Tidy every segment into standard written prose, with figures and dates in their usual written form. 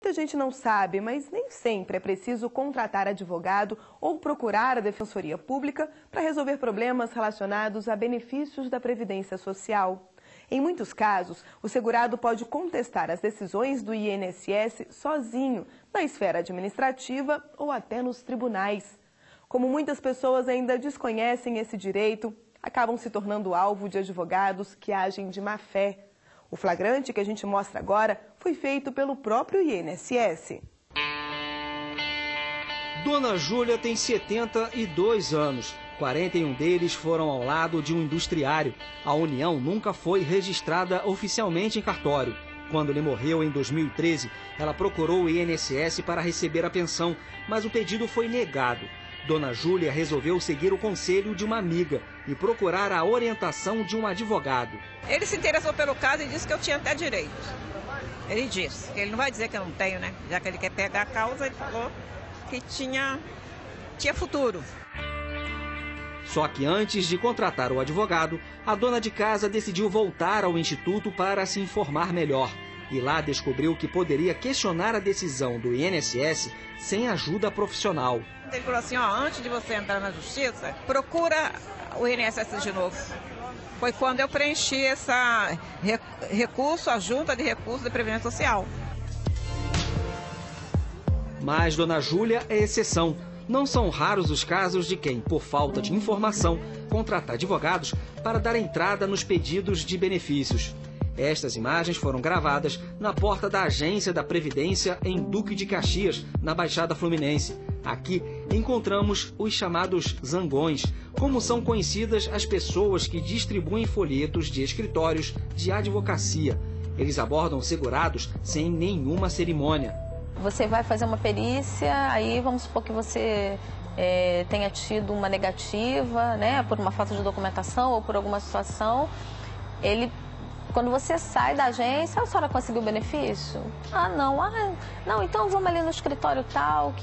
Muita gente não sabe, mas nem sempre é preciso contratar advogado ou procurar a Defensoria Pública para resolver problemas relacionados a benefícios da Previdência Social. Em muitos casos, o segurado pode contestar as decisões do INSS sozinho, na esfera administrativa ou até nos tribunais. Como muitas pessoas ainda desconhecem esse direito, acabam se tornando alvo de advogados que agem de má fé. O flagrante que a gente mostra agora foi feito pelo próprio INSS. Dona Júlia tem 72 anos. 41 deles foram ao lado de um industriário. A união nunca foi registrada oficialmente em cartório. Quando ele morreu em 2013, ela procurou o INSS para receber a pensão, mas o pedido foi negado. Dona Júlia resolveu seguir o conselho de uma amiga e procurar a orientação de um advogado. Ele se interessou pelo caso e disse que eu tinha até direito. Ele disse, que ele não vai dizer que eu não tenho, né? Já que ele quer pegar a causa, ele falou que tinha futuro. Só que antes de contratar o advogado, a dona de casa decidiu voltar ao instituto para se informar melhor. E lá descobriu que poderia questionar a decisão do INSS sem ajuda profissional. Ele falou assim, antes de você entrar na justiça, procura o INSS de novo. Foi quando eu preenchi esse recurso, a junta de recursos da Previdência Social. Mas Dona Júlia é exceção. Não são raros os casos de quem, por falta de informação, contrata advogados para dar entrada nos pedidos de benefícios. Estas imagens foram gravadas na porta da Agência da Previdência em Duque de Caxias, na Baixada Fluminense. Aqui encontramos os chamados zangões, como são conhecidas as pessoas que distribuem folhetos de escritórios de advocacia. Eles abordam segurados sem nenhuma cerimônia. Você vai fazer uma perícia, aí vamos supor que você tenha tido uma negativa, né, por uma falta de documentação ou por alguma situação. Quando você sai da agência, a senhora conseguiu benefício? Não, então vamos ali no escritório tal,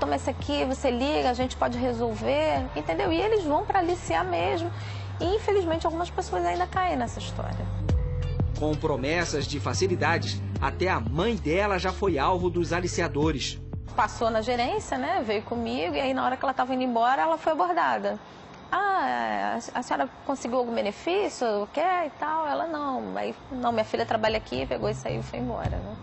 toma esse aqui, você liga, a gente pode resolver, entendeu? E eles vão para aliciar mesmo. E infelizmente algumas pessoas ainda caem nessa história. Com promessas de facilidades, até a mãe dela já foi alvo dos aliciadores. Passou na gerência, né, veio comigo, e aí na hora que ela estava indo embora, ela foi abordada. A senhora conseguiu algum benefício? Quer e tal? Ela não. Aí, não, minha filha trabalha aqui, pegou e saiu e foi embora, né?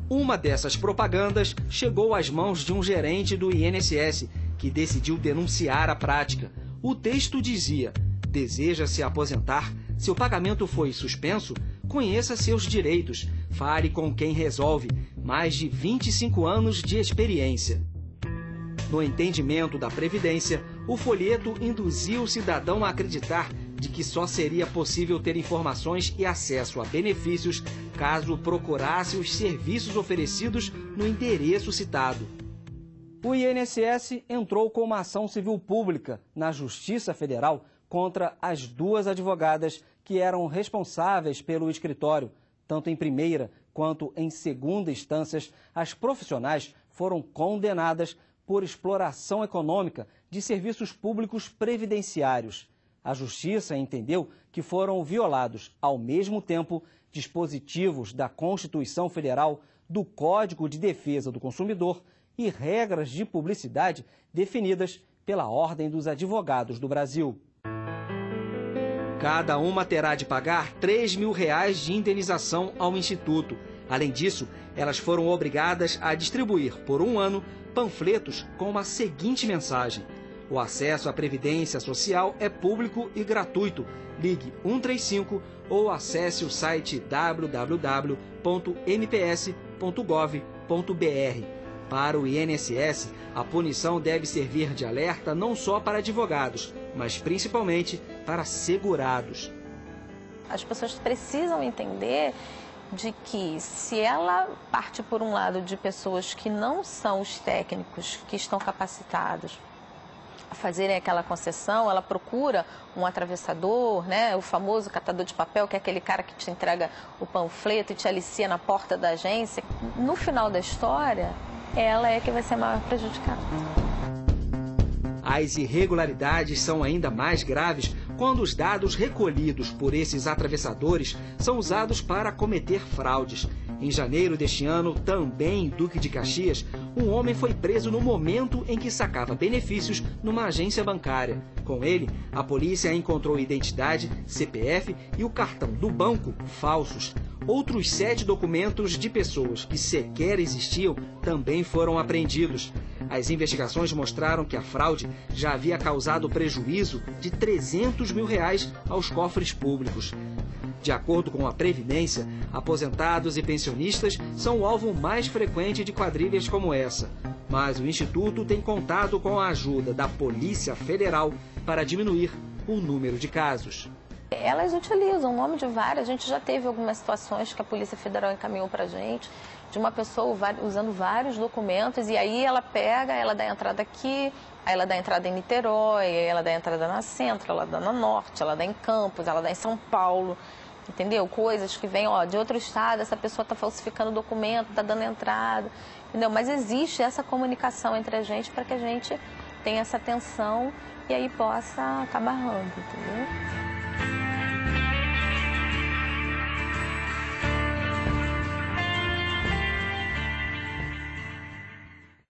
Uma dessas propagandas chegou às mãos de um gerente do INSS, que decidiu denunciar a prática. O texto dizia: deseja se aposentar? Se o pagamento foi suspenso, conheça seus direitos. Fale com quem resolve. Mais de 25 anos de experiência. No entendimento da Previdência, o folheto induzia o cidadão a acreditar de que só seria possível ter informações e acesso a benefícios caso procurasse os serviços oferecidos no endereço citado. O INSS entrou com uma ação civil pública na Justiça Federal contra as duas advogadas que eram responsáveis pelo escritório. Tanto em primeira quanto em segunda instâncias, as profissionais foram condenadas por exploração econômica de serviços públicos previdenciários. A Justiça entendeu que foram violados, ao mesmo tempo, dispositivos da Constituição Federal, do Código de Defesa do Consumidor e regras de publicidade definidas pela Ordem dos Advogados do Brasil. Cada uma terá de pagar R$ 3.000 de indenização ao Instituto. Além disso, elas foram obrigadas a distribuir, por um ano, panfletos com a seguinte mensagem: o acesso à Previdência Social é público e gratuito. Ligue 135 ou acesse o site www.mps.gov.br. Para o INSS, a punição deve servir de alerta não só para advogados, mas principalmente para segurados. As pessoas precisam entender de que se ela parte por um lado de pessoas que não são os técnicos que estão capacitados a fazerem aquela concessão, ela procura um atravessador, né, o famoso catador de papel, que é aquele cara que te entrega o panfleto e te alicia na porta da agência. No final da história, ela é que vai ser maior prejudicada. As irregularidades são ainda mais graves quando os dados recolhidos por esses atravessadores são usados para cometer fraudes. Em janeiro deste ano, também em Duque de Caxias, um homem foi preso no momento em que sacava benefícios numa agência bancária. Com ele, a polícia encontrou identidade, CPF e o cartão do banco falsos. Outros 7 documentos de pessoas que sequer existiam também foram apreendidos. As investigações mostraram que a fraude já havia causado prejuízo de R$300 mil aos cofres públicos. De acordo com a Previdência, aposentados e pensionistas são o alvo mais frequente de quadrilhas como essa. Mas o Instituto tem contado com a ajuda da Polícia Federal para diminuir o número de casos. Elas utilizam o nome de várias. A gente já teve algumas situações que a Polícia Federal encaminhou para a gente, de uma pessoa usando vários documentos, e aí ela pega, ela dá entrada aqui, aí ela dá entrada em Niterói, aí ela dá entrada na Centro, ela dá na Norte, ela dá em Campos, ela dá em São Paulo, entendeu? Coisas que vêm, de outro estado, essa pessoa está falsificando o documento, está dando entrada, entendeu? Mas existe essa comunicação entre a gente para que a gente tenha essa atenção e aí possa estar barrando, entendeu?